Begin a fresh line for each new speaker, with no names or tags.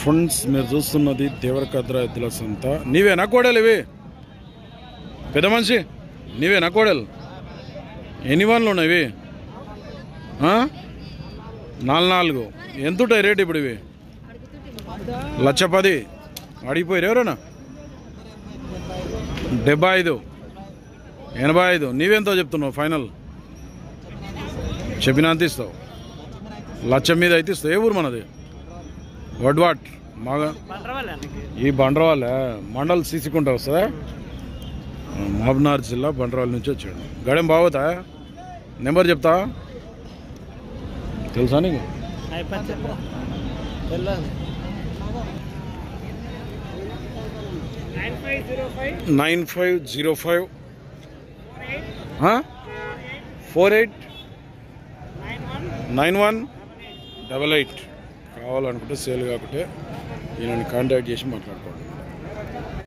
Friends మీరు చూస్తున్నది దేవరకద్ర ఎద్దుల సంత. నీవేనా కోడలు ఇవి? పెద్ద మనిషి నీవేనా కోడలు? ఎన్ని వన్లు ఉన్నాయి ఇవి? 4 ఎంత ఉంటాయి రేట్ ఇప్పుడు ఇవి? 1,10,000 అడిగిపోయారు ఎవరైనా? 75, 85. నీవెంతో చెప్తున్నావు ఫైనల్? చెప్పినా అంత ఇస్తావు? 1,00,000 మీద అయితే ఇస్తావు. ఏ ఊరు మనది? వడ్వాట్ మాగా ఈ బండ్రవాళ్ళ మండల్ సీసీకుంటా వస్తుందా? మహబూబ్నగర్ జిల్లా బండ్రవాళ్ళ నుంచి వచ్చాడు. గడెం బాగోతా? నెంబర్ చెప్తా తెలుసా నీకు? 9505 489188. కావాలనుకుంటే సేల్ కాకుంటే ఈయనని కాంటాక్ట్ చేసి మాట్లాడుకోండి.